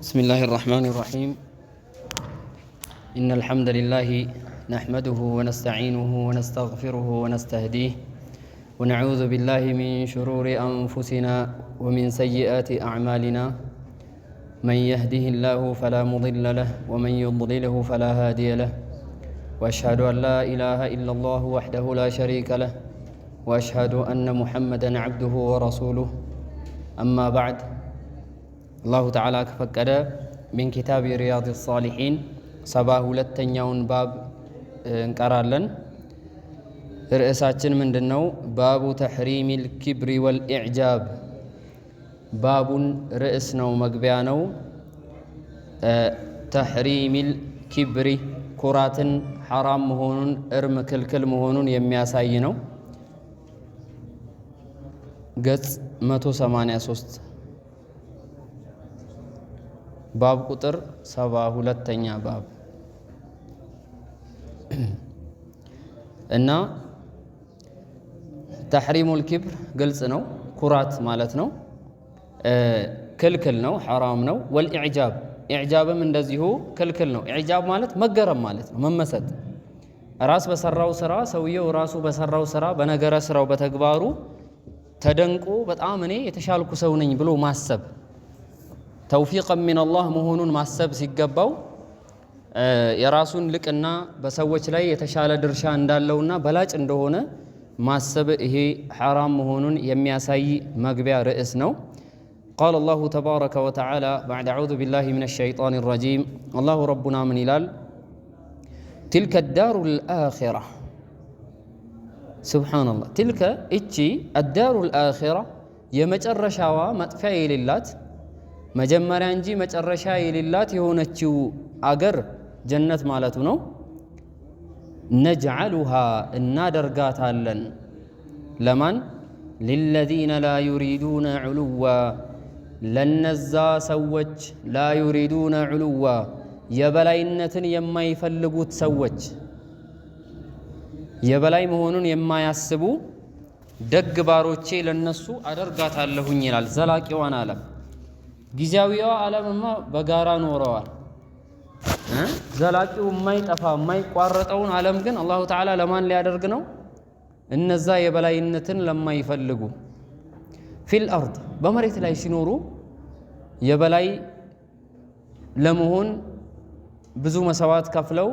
بسم الله الرحمن الرحيم إن الحمد لله نحمده ونستعينه ونستغفره ونستهديه ونعوذ بالله من شرور أنفسنا ومن سيئات أعمالنا من يهده الله فلا مضل له ومن يضلله فلا هادي له وأشهد أن لا إله إلا الله وحده لا شريك له وأشهد أن محمدا عبده ورسوله أما بعد الله تعالى كفكر من كتاب رياض الصالحين سباه لتنيون باب انقرالن رئيساتن من دنو باب تحريم الكبر والإعجاب باب رئيسنا ومقبيانو تحريم الكبر كرات حرام مهون ارم كل مهون يمياساينو قص 183 باب ቁጥር 72ኛ باب እና تحريم الكبر ግልጽ ነው ኩራት ማለት ነው ክልክል ነው حرام ነው والإعجاب إعجابም እንደዚሁ ክልክል ነው إعجاب ማለት መገረም ማለት ነው መመሰጥ ራስ በሰራው ስራ ሰውየው ራሱ በሰራው ስራ በነገረ ስራው በተግባሩ ተደንቆ በጣም እኔ የተሻልኩ ሰው ነኝ ብሎ ማሰብ توفيقا من الله መሆኑን ማሰብ ሲገባው የራሱን ልቅና በሰዎች ላይ የተሻለ ድርሻ እንዳለውና በላጭ እንደሆነ ማሰብ ይሄ حرام መሆኑን የሚያሳይ መግቢያ ርዕስ ነው قال الله تبارك وتعالى بعد أعوذ بالله من الشيطان الرجيم الله ربنا من إلال تلك الدار الآخرة سبحان الله تلك إتشي الدار الآخرة يمجرشوا مطفئ للات መጀመሪያ እንጂ መጨረሻ የሌላት የሆነችው አገር ጀነት ማለቱ ነው نجعلها እናደርጋታለን ለማን للذين لا يريدون علوا ለነዛ ሰዎች لا يريدون علوا የበላይነትን የማይፈልጉት ሰዎች የበላይ መሆኑን የማያስቡ ደግ ባሮቼ ለነሱ አደርጋታለሁኝ ይላል ዘላቂዋን ዓለም ጊዜያዊው ዓለምማ በጋራ ኖረዋል ዘላቂው የማይጠፋ የማይቋረጠውን ዓለም ግን አላሁ ተዓላ ለማን ሊያደርግ ነው እነዛ የበላይነትን ለማይፈልጉ ፊል አርድ በመሬት ላይ ሲኖሩ የበላይ ለመሆን ብዙ መስዋዕት ከፍለው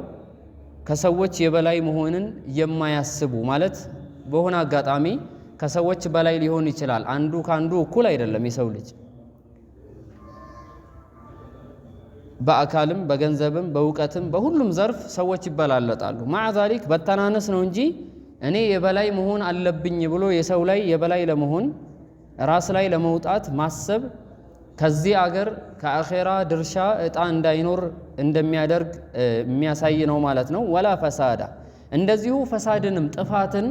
ከሰዎች የበላይ መሆንን የማያስቡ ማለት በሆነ አጋጣሚ ከሰዎች በላይ ሊሆን ይችላል አንዱ ካንዱ እኩል አይደለም የሰው ልጅ በአካልም በገንዘብም በእውቀትም በሁሉም ዘርፍ ሰዎች ይበላለጣሉ مع ذلك በተናነስ ነው እንጂ እኔ የበላይ መሆን አለብኝ ብሎ የሰው ላይ የበላይ ለመሆን ራስ ላይ ለመውጣት ማሰብ ከዚህ አገር ከአኺራ ድርሻ እጣ እንዳይኖር እንደሚያደርግ የሚያሳይ ነው ማለት ነው ወላ ፈሳዳ እንደዚሁ ፈሳድንም ጥፋትን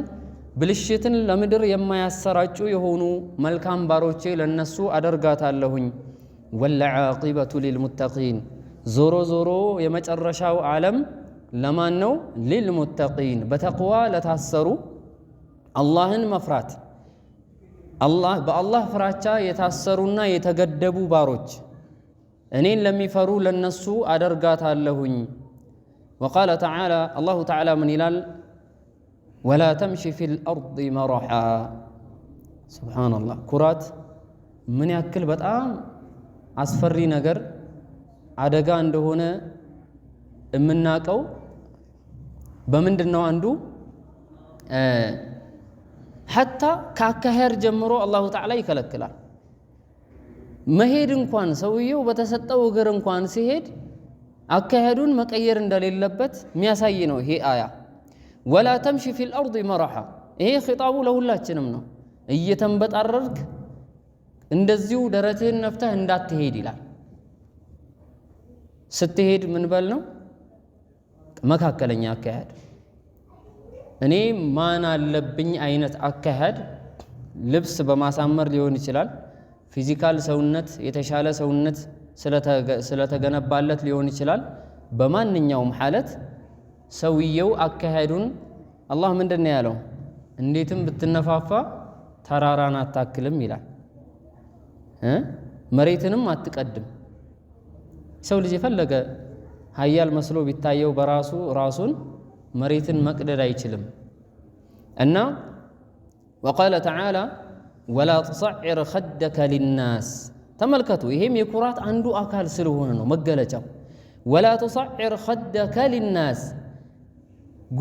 ብልሽትን ለምድር የማያሰራጩ የሆኑ መልካም ባሮቼ ለነሱ አደርጋታለሁኝ والعاقبة للمتقين ዞሮ ዞሮ የመጨረሻው ዓለም ለማን ነው للمتقين በተቅዋ ለታሰሩ አላህን መፍራት አላህ በአላህ ፍራቻ የታሰሩና የተገደቡ ባሮች እኔን ለሚፈሩ ለነሱ አደርጋታለሁኝ وقال تعالى الله تعالى من ይላል ولا تمشي في الأرض مرحا سبحان الله ኩራት ምን ያክል በጣም አስፈሪ ነገር አደጋ እንደሆነ እምናቀው በምንድነው አንዱ حتى ካካሄር ጀምሮ አላሁ ተዓላ ይከለክላል መሄድ እንኳን ሰውየው በተሰጠው እግር እንኳን ሲሄድ አካሄዱን መቀየር እንደሌለበት የሚያሳይ ነው ይሄ አያ ولا تمشي في الأرض مرحا ይሄ ኺጣቡ ለሁላችንም ነው እየተንበጣረርክ እንደዚሁ ደረትህን ነፍተህ እንዳትሄድ ይላል ስትሄድ ምን በል ነው መካከለኛ አካሄድ እኔ ማን አለብኝ አይነት አካሄድ ልብስ በማሳመር ሊሆን ይችላል ፊዚካል ሰውነት የተሻለ ሰውነት ስለተገነባለት ሊሆን ይችላል በማንኛውም ሐለት ሰውየው አካሄዱን አላህ ምንድነው ያለው እንዴትም ብትነፋፋ ተራራን አታክልም ይላል መሬትንም አትቀድም ሰው ልጅ የፈለገ ሀያል መስሎ ቢታየው በራሱ ራሱን መሬትን መቅደድ አይችልም እና وقال تعالى ولا تصعر خدك للناس ተመልከቱ ይሄም የኩራት አንዱ አካል ስለሆነ ነው መገለጫው ولا تصعر خدك للناس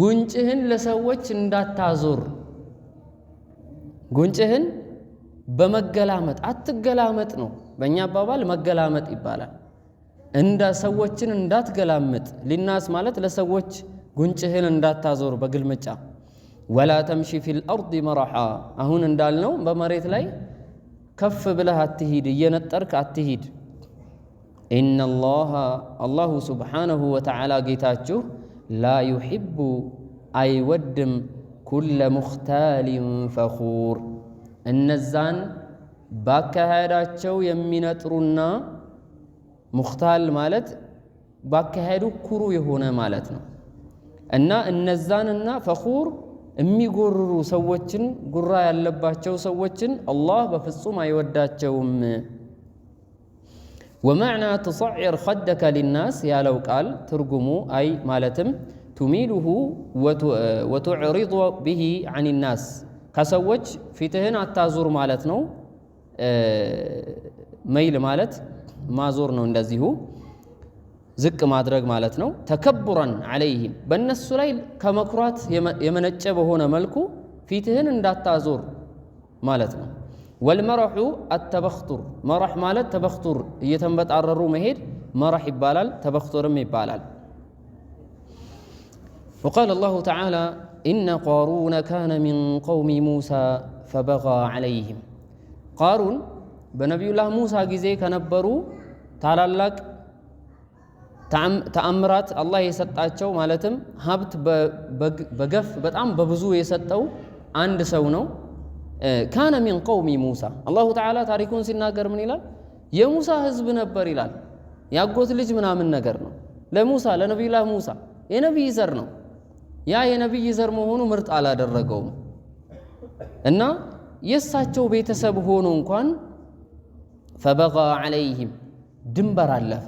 ጉንጭህን ለሰዎች እንዳታዞር ጉንጭህን በመገላመጥ አትገላመጥ ነው በእኛ አባባል መገላመጥ ይባላል እንደ ሰዎችን እንዳትገላመጥ ሊናስ ማለት ለሰዎች ጉንጭህን እንዳታዞር በግልምጫ ولا تمشي في الأرض مرحا አሁን እንዳልነው በመሬት ላይ ከፍ ብለህ አትሂድ እየነጠርክ አትሂድ إن الله سبحانه وتعالى ጌታችሁ لا يحب አይወድም كل مختال فخور እነዛን ባካሄዳቸው የሚነጥሩና ሙኽታል ማለት ባካሄዱ ኩሩ የሆነ ማለት ነው እና እነዛንና ፈኹር የሚጎርሩ ሰዎችን ጉራ ያለባቸው ሰዎችን አላህ በፍጹም አይወዳቸውም ومعنى تصعر خدك للناس ያለው ቃል ትርጉሙ አይ ማለትም تميله وتعرض به عن الناس ከሰዎች ፊትህን አታዙር ማለት ነው መይል ማለት ማዞር ነው እንደዚሁ ዝቅ ማድረግ ማለት ነው ተከብረን عليهم በእነሱ ላይ ከመኩራት የመነጨ በሆነ መልኩ ፊትህን እንዳታዞር ማለት ነው والمرح التبختر مرح ማለት ተበኽቱር እየተንበጣረሩ መሄድ مرح ይባላል ተበኽቱርም ይባላል وقال الله تعالى إن قارون كان من قوم موسى فبغى عليهم قارون بنبي الله موسى ጊዜ ከነበሩ ታላላቅ ተአምራት አላህ የሰጣቸው ማለትም ሀብት በገፍ በጣም በብዙ የሰጠው አንድ ሰው ነው ካነ ሚን ቀውሚ ሙሳ አላሁ ተዓላ ታሪኩን ሲናገር ምን ይላል የሙሳ ህዝብ ነበር ይላል ያጎት ልጅ ምናምን ነገር ነው ለሙሳ ለነብዩላህ ሙሳ የነብይ ዘር ነው ያ የነብይ ዘር መሆኑ ምርጥ አላደረገውም እና የሳቸው ቤተሰብ ሆኖ እንኳን فبغى عليهم ድንበር አለፈ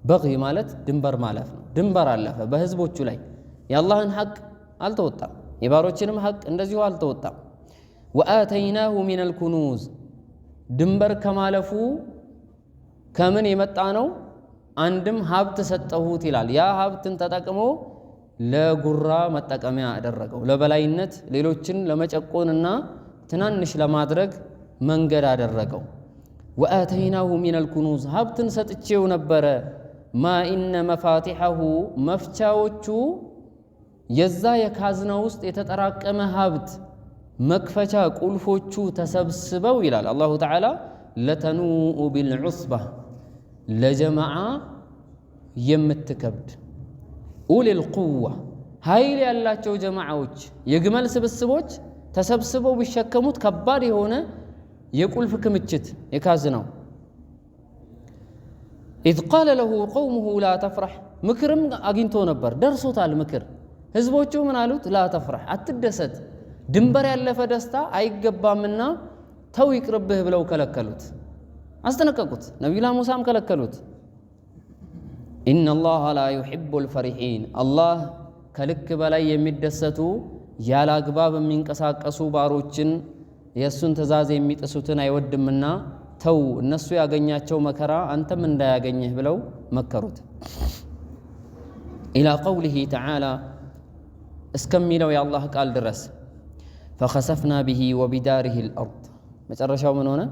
በግይ ማለት ድንበር ማለፍ ነው ድንበር አለፈ በህዝቦቹ ላይ የአላህን ሐቅ አልተወጣም የባሮችንም ሐቅ እንደዚሁ አልተወጣም وآتيناه من الكنوز ድንበር ከማለፉ ከምን የመጣ ነው አንድም ሀብት ሰጠሁት ይላል ያ ሀብትን ተጠቅሞ ለጉራ መጠቀሚያ አደረገው ለበላይነት ሌሎችን ለመጨቆንና ትናንሽ ለማድረግ መንገድ አደረገው وآتيناه من الكنوز ሀብትን ሰጥቼው ነበረ ما إن مفاتحه መፍቻዎቹ የዛ የካዝና ውስጥ የተጠራቀመ ሀብት መክፈቻ ቁልፎቹ ተሰብስበው ይላል አላሁ ተዓላ ለተኑኡ ቢልዑስባ ለጀማዓ የምትከብድ ኡሊል ቁዋ ኃይል ያላቸው ጀማዓዎች የግመል ስብስቦች ተሰብስበው ቢሸከሙት ከባድ የሆነ የቁልፍ ክምችት የካዝናው إذ قال له قومه لا تفرح ምክርም አግኝቶ ነበር ደርሶታል ምክር ህዝቦቹ ምን አሉት لا تفرح አትደሰት ድንበር ያለፈ ደስታ አይገባምና ተው ይቅርብህ ብለው ከለከሉት አስጠነቀቁት ነብዩላህ ሙሳም ከለከሉት إن الله لا يحب الفرحين الله ከልክ በላይ የሚደሰቱ ያለ አግባብ የሚንቀሳቀሱ ባሮችን የሱን ትእዛዝ የሚጥሱትን አይወድምና ተው እነሱ ያገኛቸው መከራ አንተም እንዳያገኝህ ብለው መከሩት إلى قوله تعالى እስከሚለው የአላህ ቃል ድረስ فخسفنا به وبداره الأرض መጨረሻው ምን ሆነ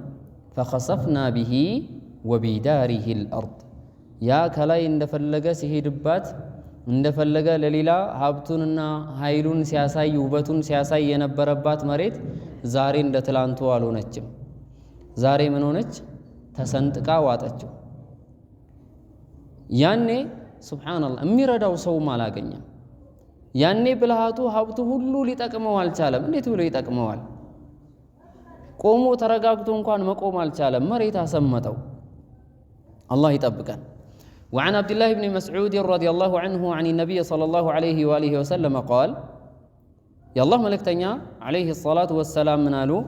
فخسفنا به وبداره الأرض ያ ከላይ እንደፈለገ ሲሄድባት እንደፈለገ ለሌላ ሀብቱንና ኃይሉን ሲያሳይ ውበቱን ሲያሳይ የነበረባት መሬት ዛሬ እንደ ትላንቱ አልሆነችም ዛሬ ምን ሆነች ተሰንጥቃ ዋጠችው ያኔ ሱብሃንአላህ የሚረዳው ሰውም አላገኘም ያኔ ብልሃቱ ሀብቱ ሁሉ ሊጠቅመው አልቻለም እንዴት ብሎ ይጠቅመዋል ቆሞ ተረጋግቶ እንኳን መቆም አልቻለም መሬት አሰመጠው አላህ ይጠብቀን وعن عبد الله بن مسعود رضي الله عنه عن النبي صلى الله عليه وآله وسلم قال يا الله ملكتنيا عليه الصلاة والسلام منالو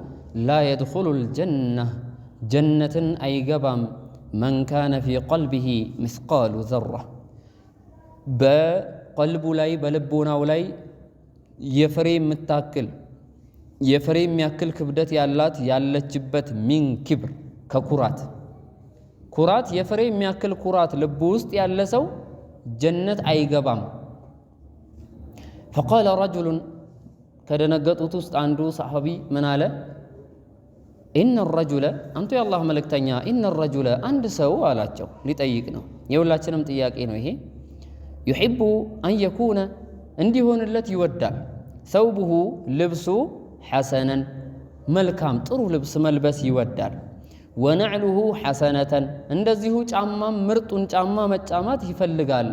لا يدخل الجنة جنة أي قبام من كان في قلبه مثقال ذرة بقلب لاي بلبونا ولاي يفريم متاكل يفريم ياكل كبدت يالات ያለችበት من كبر ككرات كرات يفريم ياكل كرات ልብ ውስጥ ያለ ሰው ጀነት አይገባም فقال رجل ከደነገጡት ውስጥ አንዱ ሰሃቢ ምን አለ إن الرجل أنتو يا الله ملكتنيا إن الرجل عند سو አላቸው ሊጠይቅ ነው የሁላችንም ጥያቄ ነው ይሄ يحب أن يكون እንዲሆንለት ይወዳል ثوبه ልብሱ حسنا መልካም ጥሩ ልብስ መልበስ ይወዳል ونعله حسنة እንደዚሁ ጫማ ምርጡን ጫማ መጫማት ይፈልጋል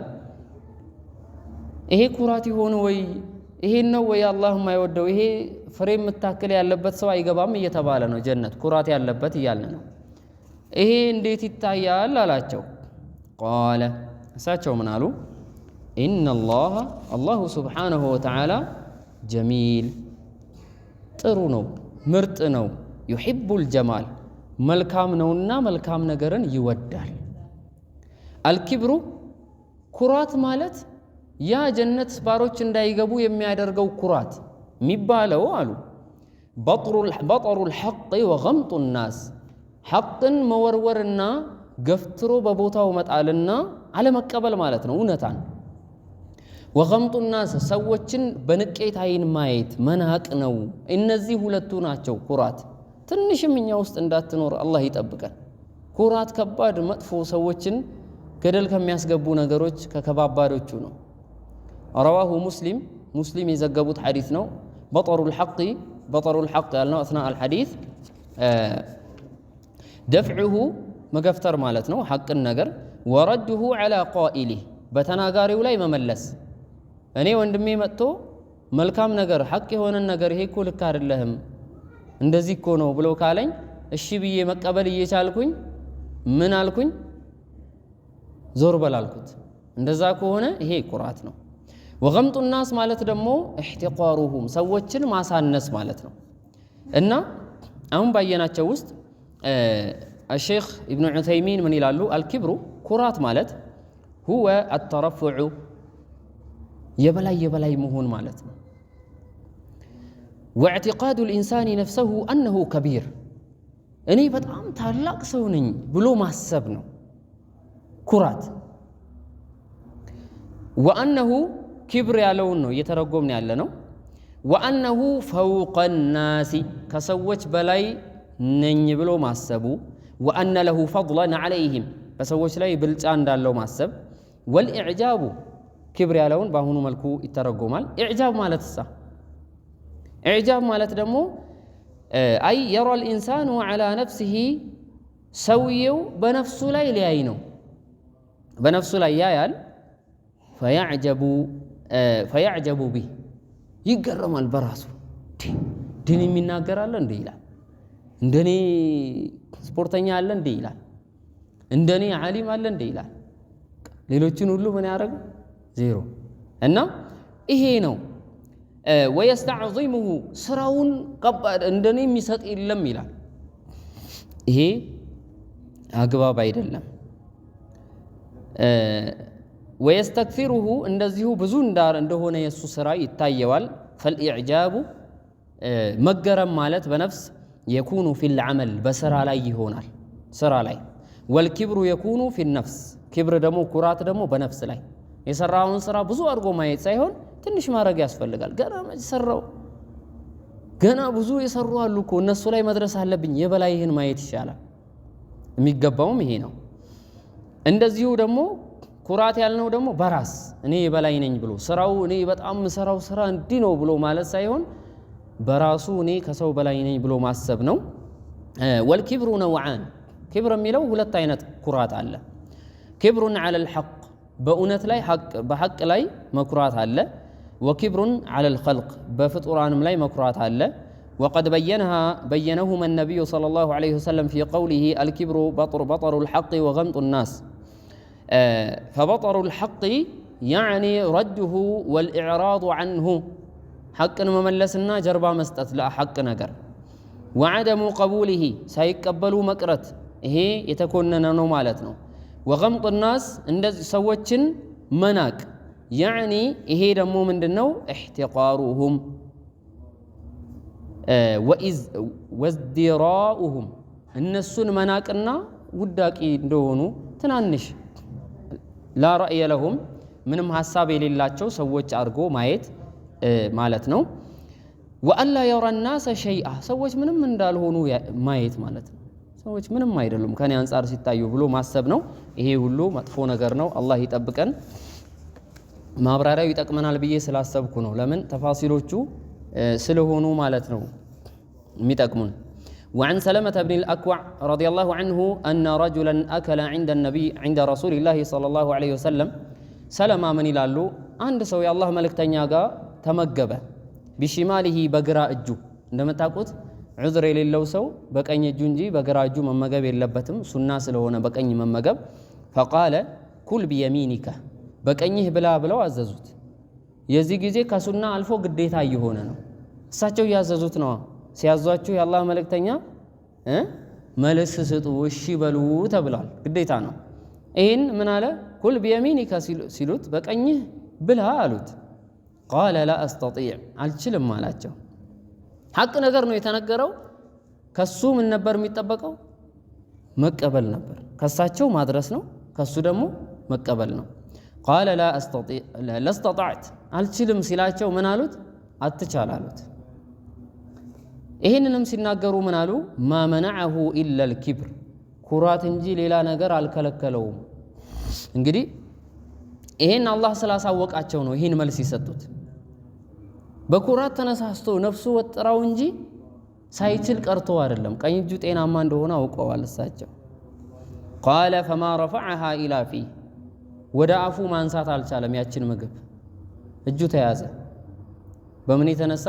ይሄ ኩራት ይሆን ወይ ይሄ ነው ወይ አላህ የማይወደው ይሄ ፍሬም መታከል ያለበት ሰው አይገባም እየተባለ ነው ጀነት ኩራት ያለበት ይያለ ነው ይሄ እንዴት ይታያል አላቸው قال እሳቸው ምን አሉ إن الله سبحانه وتعالى جميل ጥሩ ነው ምርጥ ነው يحب الجمال መልካም ነውና መልካም ነገርን ይወዳል الكبر ኩራት ማለት ያ ጀነት ባሮች እንዳይገቡ የሚያደርገው ኩራት ሚባለው አሉ بطر الحق وغمط الناس حقን መወርወርና ገፍትሮ በቦታው መጣልና አለመቀበል ማለት ነው እውነታን وغمط الناس ሰዎችን በንቄት አይን ማየት መናቅ ነው እነዚህ ሁለቱ ናቸው ኩራት ትንሽም እኛ ውስጥ እንዳትኖር አላህ ይጠብቀን ኩራት ከባድ መጥፎ ሰዎችን ገደል ከሚያስገቡ ነገሮች ከከባባዶቹ ነው رواه مسلم يزغبوت حديث نو بطر الحق قالنا اثناء الحديث دفعه مغفتر ማለት ነው ሐቅን ነገር ورده على قائله በተናጋሪው ላይ መመለስ እኔ ወንድሜ መጥቶ መልካም ነገር ሐቅ የሆነ ነገር ይሄ እኮ ልክ አይደለም እንደዚህ እኮ ነው ብሎ ካለኝ እሺ ብዬ መቀበል እየቻልኩኝ ምን አልኩኝ ዞር በላልኩት እንደዛ ከሆነ ይሄ ኩራት ነው وغمط الناس ማለት ደግሞ احتقارهم ሰዎችን ማሳነስ ማለት ነው እና አሁን ባየናቸው ውስጥ الشيخ ابن عثيمين من ይላሉ الكبر ኩራት ማለት هو الترفع የበላይ መሆን ማለት ነው واعتقاد الانسان نفسه انه كبير እኔ በጣም ታላቅ ሰው ነኝ ብሎ ማሰብ ነው ኩራት وانه كبر ያለውን ነው እየተረጎምን ያለ ነው وانه فوق الناس ከሰዎች በላይ ነኝ ብሎ ማሰቡ وان له فضلا عليهم በሰዎች ላይ ብልጫ እንዳለው ማሰብ والاعجاب كبر ያለውን ባሁኑ መልኩ ይተረጎማል اعجاب ማለትሳ اعجاب ማለት ደግሞ اي يرى الانسان على نفسه ሰውየው በነፍሱ ላይ ሊያይ ነው በነፍሱ ላይ ያያል فيعجب به ይገረማል በራሱ ድን የሚናገራል እንዴ ይላል እንደኔ ስፖርተኛ አለ እንዴ ይላል እንደኔ ዓሊም አለ እንዴ ይላል ሌሎችን ሁሉ ምን ያደርጉ ዜሮ እና ይሄ ነው ويستعظمه ስራውን ከባድ እንደኔ የሚሰጥ የለም ይላል ይሄ አግባብ አይደለም ويستكثره እንደዚሁ ብዙ እንደሆነ የሱ ስራ ይታየዋል فالاعجاب መገረም ማለት በነፍስ يكون في العمل በስራ ላይ ይሆናል ስራ ላይ والكبر يكون في النفس كبر ደግሞ ኩራት ደግሞ በነፍስ ላይ የሰራውን ስራ ብዙ አድርጎ ማየት ሳይሆን ትንሽ ማድረግ ያስፈልጋል ገና ሰራው ገና ብዙ የሰሩ አሉ እኮ እነሱ ላይ መድረስ አለብኝ የበላይህን ማየት ይሻላል የሚገባውም ይሄ ነው እንደዚሁ ደግሞ ኩራት ያልነው ደግሞ በራስ እኔ የበላይ ነኝ ብሎ ስራው እኔ በጣም ሰራው ስራ እንዲ ነው ብሎ ማለት ሳይሆን በራሱ እኔ ከሰው በላይ ነኝ ብሎ ማሰብ ነው والكبر نوعان كبر የሚለው ሁለት አይነት ኩራት አለ كبر على الحق በእውነት ላይ በሐቅ ላይ መኩራት አለ وكبر على الخلق በፍጡራንም ላይ መኩራት አለ وقد بينهما النبي صلى الله عليه وسلم في قوله الكبر بطر الحق وغمط الناس فبطر الحق يعني رده والإعراض عنه حق مملسنا جربا مستت لا حق نجر وعدم قبوله سيقبلوا مكرت ይሄ የተኮነነ ነው ማለት ነው። ወገምጡ ናስ እንደዚህ ሰዎችን መናቅ ያዕኒ ይሄ ደግሞ ምንድነው ኢሕቲቃሩሁም ወዝዲራኡሁም እነሱን መናቅና ውዳቂ እንደሆኑ ትናንሽ ላ ረእየ ለሁም ምንም ሀሳብ የሌላቸው ሰዎች አድርጎ ማየት ማለት ነው። ወአላ የራ ናሰ ሸይአ ሰዎች ምንም እንዳልሆኑ ማየት ማለት ነው። ሰዎች ምንም አይደሉም ከኔ አንጻር ሲታዩ ብሎ ማሰብ ነው። ይሄ ሁሉ መጥፎ ነገር ነው። አላህ ይጠብቀን። ማብራሪያው ይጠቅመናል ብዬ ስላሰብኩ ነው። ለምን ተፋሲሎቹ ስለሆኑ ማለት ነው የሚጠቅሙን። وعن سلمة بن الأكوع رضي الله عنه أن رجلا أكل عند رسول الله صلى الله عليه وسلم سلمة من يلالو عند سوي الله ملك تنياغا تمجب بشماله بقراء الجو عندما تقول عذر لله سو بقين الجنجي بقراء الجو من مجب اللبتم سناس لهنا بقين من مجب فقال كل بيمينك بقينه بلا عززوت የዚህ ጊዜ ከሱና አልፎ ግዴታ እየሆነ ነው። እሳቸው ያዘዙት ነው። ሲያዟችሁ የአላህ መልእክተኛ መልስ ስጡ እሺ በሉ ተብሏል። ግዴታ ነው። ይህን ምን አለ? ኩል ቢየሚኒካ ሲሉት በቀኝህ ብላ አሉት። ቃለ ላ አስተጢዕ አልችልም አላቸው። ሐቅ ነገር ነው የተነገረው። ከሱ ምን ነበር የሚጠበቀው? መቀበል ነበር። ከሳቸው ማድረስ ነው፣ ከሱ ደግሞ መቀበል ነው። ቃለ ላ አስተጢዕ ለስተጣዕት አልችልም ሲላቸው ምን አሉት? አትቻል አሉት። ይህንንም ሲናገሩ ምን አሉ? ማ መነዐሁ ኢላ ልኪብር ኩራት እንጂ ሌላ ነገር አልከለከለውም። እንግዲህ ይሄን አላህ ስላሳወቃቸው ነው ይህን መልስ የሰጡት። በኩራት ተነሳስቶ ነፍሱ ወጥራው እንጂ ሳይችል ቀርቶ አይደለም። ቀኝ እጁ ጤናማ እንደሆነ አውቀዋል እሳቸው። ቃለ ፈማ ረፈዐሃ ኢላ ፊ ወደ አፉ ማንሳት አልቻለም። ያችን ምግብ እጁ ተያዘ። በምን የተነሳ?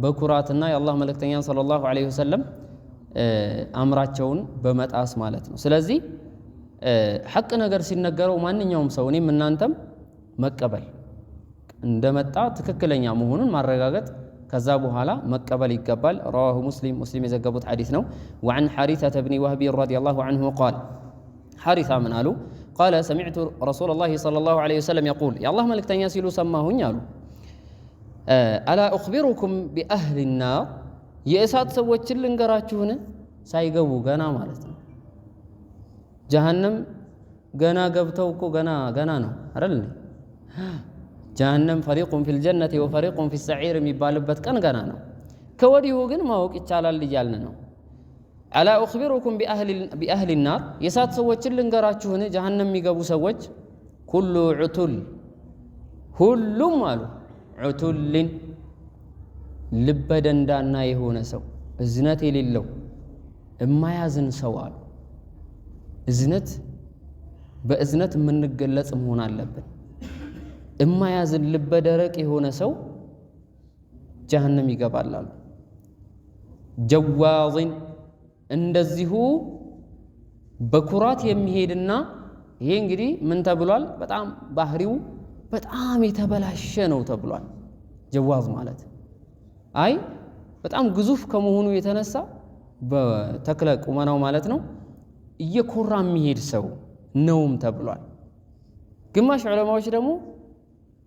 በኩራትና የአላህ መልእክተኛ ሰለላሁ ዐለይሂ ወሰለም አምራቸውን በመጣስ ማለት ነው። ስለዚህ ሐቅ ነገር ሲነገረው ማንኛውም ሰው እኔም እናንተም መቀበል እንደመጣ ትክክለኛ መሆኑን ማረጋገጥ ከዛ በኋላ መቀበል ይገባል። ረዋሁ ሙስሊም የዘገቡት ሐዲስ ነው። ወዐን ሐሪሰተ ብኒ ወህቢ ረዲየላሁ ዐንሁ ቃል ሐሪሳ ምን አሉ? ቃለ ሰሚዕቱ ረሱለላሂ ሰለላሁ ዐለይሂ ወሰለም የቁል የአላህ መልእክተኛ ሲሉ ሰማሁኝ አሉ። አላ ኡኽቢሩኩም ቢአህሊ ናር የእሳት ሰዎችን ልንገራችሁን? ሳይገቡ ገና ማለት ነው። ጀሃነም ገና ገብተው እኮ ገና ነው አይደል? ጀሃነም ፈሪቁን ፊል ጀነቲ ወፈሪቁን ፊስ ሰዒር የሚባልበት ቀን ገና ነው። ከወዲሁ ግን ማወቅ ይቻላል እያልን ነው። አላ ኡኽቢሩኩም ቢአህሊ ናር የእሳት ሰዎችን ልንገራችሁን? ጀሃነም የሚገቡ ሰዎች ኩሉ ዑቱል ሁሉም አሉ ዑቱልን ልበደንዳና የሆነ ሰው እዝነት የሌለው እማያዝን ሰው አሉ። እዝነት በእዝነት የምንገለጽ መሆን አለብን። እማያዝን ልበደረቅ የሆነ ሰው ጀሃነም ይገባል አሉ። ጀዋዝን እንደዚሁ በኩራት የሚሄድና ይሄ እንግዲህ ምን ተብሏል? በጣም ባህሪው በጣም የተበላሸ ነው ተብሏል። ጀዋዝ ማለት አይ በጣም ግዙፍ ከመሆኑ የተነሳ በተክለ ቁመናው ማለት ነው እየኮራ የሚሄድ ሰው ነውም ተብሏል። ግማሽ ዑለማዎች ደግሞ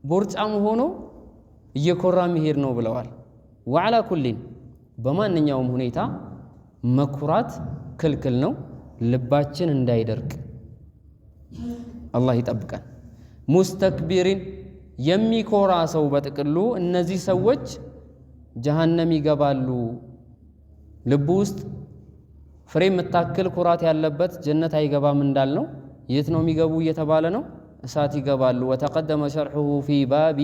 ቦርጫም ሆኖ እየኮራ የሚሄድ ነው ብለዋል። ወዓላ ኩሊን በማንኛውም ሁኔታ መኩራት ክልክል ነው። ልባችን እንዳይደርቅ አላህ ይጠብቀን። ሙስተክቢሪን የሚኮራ ሰው በጥቅሉ እነዚህ ሰዎች ጀሃነም ይገባሉ። ልቡ ውስጥ ፍሬ የምታክል ኩራት ያለበት ጀነት አይገባም እንዳልነው የት ነው የሚገቡ እየተባለ ነው? እሳት ይገባሉ። ወተቀደመ ሸርሑሁ ፊ ባቢ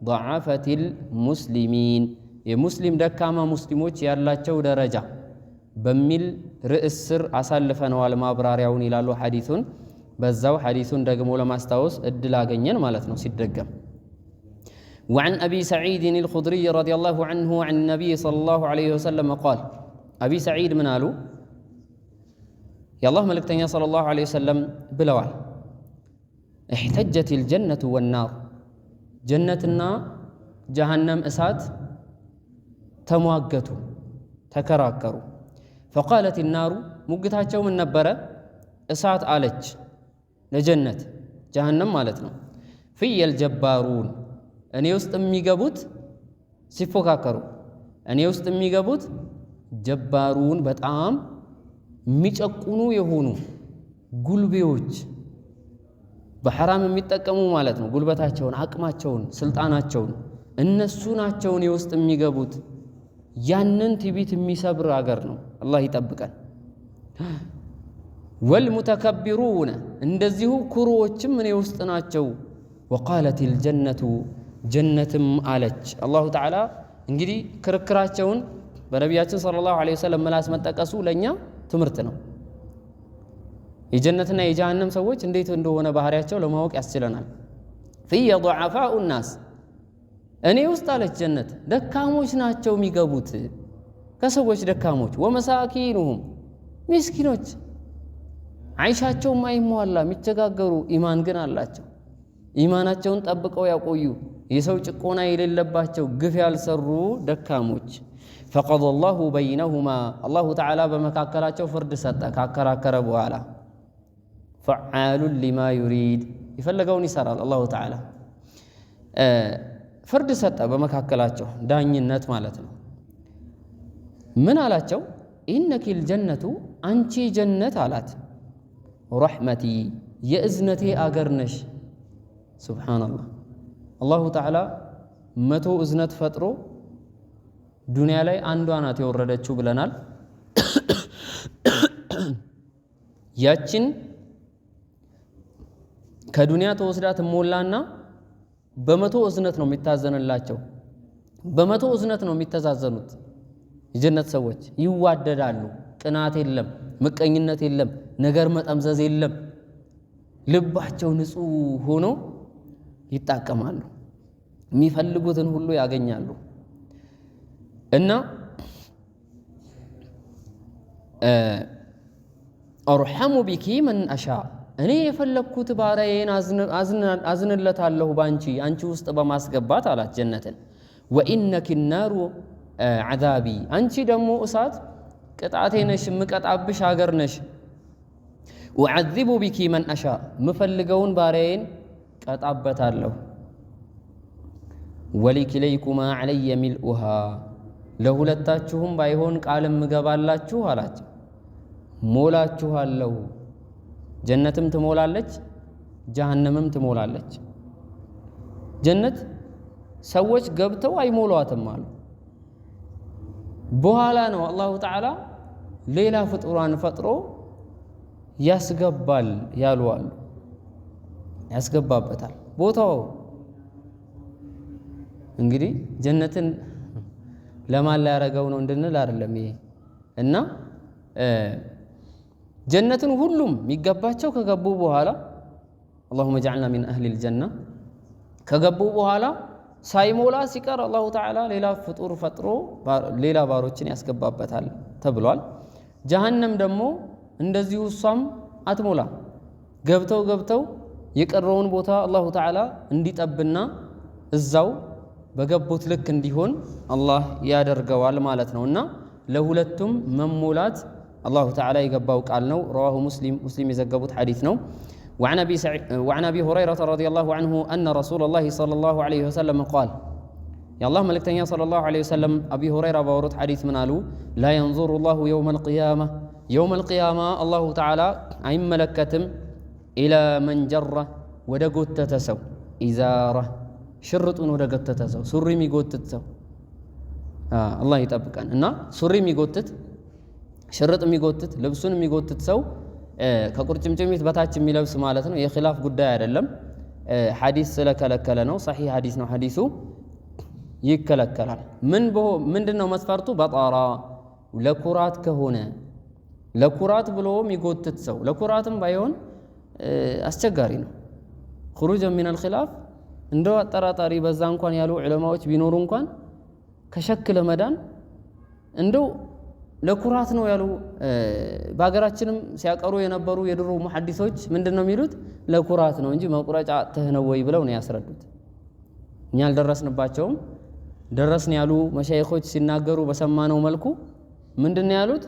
ضዓፈቲል ሙስሊሚን የሙስሊም ደካማ ሙስሊሞች ያላቸው ደረጃ በሚል ርዕስ ስር አሳልፈነዋል ማብራሪያውን ይላሉ ሐዲሱን። በዛው ሐዲሱን ደግሞ ለማስታወስ እድል አገኘን ማለት ነው ሲደገም። وعن أبي سعيد الخدري رضي الله عنه عن النبي صلى الله عليه وسلم قال أبي سعيد من قالوا يا الله ملكتني صلى الله عليه وسلم بلوال احتجت الجنة والنار جنتنا جهنم أسات تمواقتوا تكراكروا ፈቃለት ናሩ ሙግታቸው ምን ነበረ? እሳት አለች ለጀነት ጀሃነም ማለት ነው። ፍየል ጀባሩን እኔ ውስጥ የሚገቡት ሲፎካከሩ እኔ ውስጥ የሚገቡት ጀባሩን በጣም የሚጨቁኑ የሆኑ ጉልቤዎች በሐራም የሚጠቀሙ ማለት ነው። ጉልበታቸውን፣ አቅማቸውን፣ ስልጣናቸውን እነሱ ናቸው እኔ ውስጥ የሚገቡት። ያንን ትዕቢት የሚሰብር አገር ነው። አላህ ይጠብቀን። ወልሙተከቢሩነ እንደዚሁ ኩሩዎችም እኔ ውስጥ ናቸው። ወቃለት ልጀነቱ ጀነትም አለች። አላሁ ተዓላ እንግዲህ ክርክራቸውን በነቢያችን ሰለላሁ ዐለይሂ ወሰለም ምላስ መጠቀሱ ለእኛ ትምህርት ነው። የጀነትና የጀሃነም ሰዎች እንዴት እንደሆነ ባህሪያቸው ለማወቅ ያስችለናል። ፊየ ضعፋኡ ናስ እኔ ውስጥ አለች ጀነት ደካሞች ናቸው የሚገቡት ከሰዎች ደካሞች፣ ወመሳኪኑሁም ምስኪኖች አይሻቸው ማይሟላ የሚቸጋገሩ ኢማን ግን አላቸው። ኢማናቸውን ጠብቀው ያቆዩ የሰው ጭቆና የሌለባቸው ግፍ ያልሰሩ ደካሞች። ፈቀደ ላሁ በይነሁማ አላሁ ተዓላ በመካከላቸው ፍርድ ሰጠ ካከራከረ በኋላ። ፈዓሉን ሊማ ዩሪድ የፈለገውን ይሰራል አላሁ ተዓላ። ፍርድ ሰጠ በመካከላቸው ዳኝነት ማለት ነው። ምን አላቸው? ኢነኪል ጀነቱ አንቺ ጀነት አላት ረሕመቲ የእዝነቴ አገር ነሽ። ሱብሓነላህ አላሁ ተዓላ 100 እዝነት ፈጥሮ ዱንያ ላይ አንዷ ናት የወረደችው ብለናል። ያችን ከዱንያ ተወስዳ ትሞላና በ100 እዝነት ነው የሚታዘንላቸው። በ100 እዝነት ነው የሚተዛዘኑት። የጀነት ሰዎች ይዋደዳሉ። ቅናት የለም፣ ምቀኝነት የለም፣ ነገር መጠምዘዝ የለም። ልባቸው ንጹህ ሆኖ ይጣቀማሉ። የሚፈልጉትን ሁሉ ያገኛሉ። እና አርሐሙ ቢኪ መን አሻ እኔ የፈለግኩት ባሪያዬን አዝንለታለሁ ባንቺ አንቺ ውስጥ በማስገባት አላት ጀነትን። ወኢነኪ ናሩ ዐዛቢ አንቺ ደግሞ እሳት ቅጣቴ ነሽ፣ የምቀጣብሽ አገር ነሽ። ወዐዚቡ ቢኪ መን አሻ ምፈልገውን ባሪያዬን ቀጣበታለሁ። ወሊክለይኩማ ዐለየ ሚልኡሃ ለሁለታችሁም ባይሆን ቃልም ምገባላችሁ አላቸው ሞላችኋለሁ። ጀነትም ትሞላለች፣ ጀሃነምም ትሞላለች። ጀነት ሰዎች ገብተው አይሞሏትም አሉ። በኋላ ነው አላሁ ተዓላ ሌላ ፍጡራን ፈጥሮ ያስገባል ያሉ አሉ። ያስገባበታል ቦታው እንግዲህ ጀነትን ለማን ላይ ያረገው ነው እንድንል አይደለም ይሄ። እና ጀነትን ሁሉም የሚገባቸው ከገቡ በኋላ اللهم اجعلنا من اهل الجنه ከገቡ በኋላ ሳይሞላ ሲቀር አላሁ ተዓላ ሌላ ፍጡር ፈጥሮ ሌላ ባሮችን ያስገባበታል ተብሏል። ጀሃነም ደግሞ እንደዚሁ እሷም አትሞላ። ገብተው የቀረውን ቦታ አላሁ ተዓላ እንዲጠብና እዛው በገቡት ልክ እንዲሆን አላህ ያደርገዋል ማለት ነው። እና ለሁለቱም መሞላት አላሁ ተዓላ የገባው ቃል ነው። رواه مسلم የዘገቡት ሐዲስ ነው። وعن أبي هريرة رضي الله عنه أن رسول الله صلى الله عليه وسلم قال يا الله ملكتني صلى الله عليه وسلم أبي هريرة باورد حديث من قالوا لا ينظر الله يوم القيامة الله تعالى عين ملكتم إلى من جرة ودقوت تتسو إزارة شرط ودقوت تتسو سري ميقوت تتسو الله يتبقى إنه سري ميقوت شرط ميقوت لبسون ميقوت تتسو ከቁርጭምጭሚት በታች የሚለብስ ማለት ነው። የኺላፍ ጉዳይ አይደለም። ሐዲስ ስለከለከለ ነው። ሰሒህ ሐዲስ ነው። ሐዲሱ ይከለከላል። ምንድነው መስፈርቱ? በጣራ ለኩራት ከሆነ ለኩራት ብሎ የሚጎትት ሰው ለኩራትም ባይሆን አስቸጋሪ ነው። خروج من الخلاف እንደው አጠራጣሪ በዛ እንኳን ያሉ ዑለማዎች ቢኖሩ እንኳን ከሸክ ለመዳን እንደው ለኩራት ነው ያሉ በአገራችንም ሲያቀሩ የነበሩ የድሮ ሙሐዲሶች ምንድነው የሚሉት? ለኩራት ነው እንጂ መቁረጫ ተህነው ወይ ብለው ነው ያስረዱት። እኛ አልደረስንባቸውም። ደረስን ያሉ መሻይኾች ሲናገሩ በሰማነው መልኩ ምንድነው ያሉት?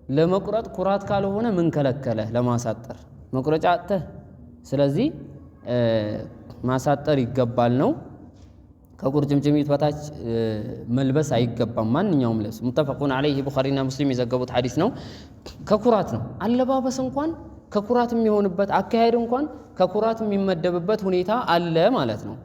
ለመቁረጥ ኩራት ካልሆነ ምን ከለከለ ለማሳጠር መቁረጫ አጥተህ ስለዚህ ማሳጠር ይገባል ነው ከቁርጭምጭሚት በታች መልበስ አይገባም ማንኛውም ልብስ ሙተፈቁን ዐለይሂ ቡኻሪና ሙስሊም የዘገቡት ሐዲስ ነው ከኩራት ነው አለባበስ እንኳን ከኩራት የሚሆንበት አካሄድ እንኳን ከኩራት የሚመደብበት ሁኔታ አለ ማለት ነው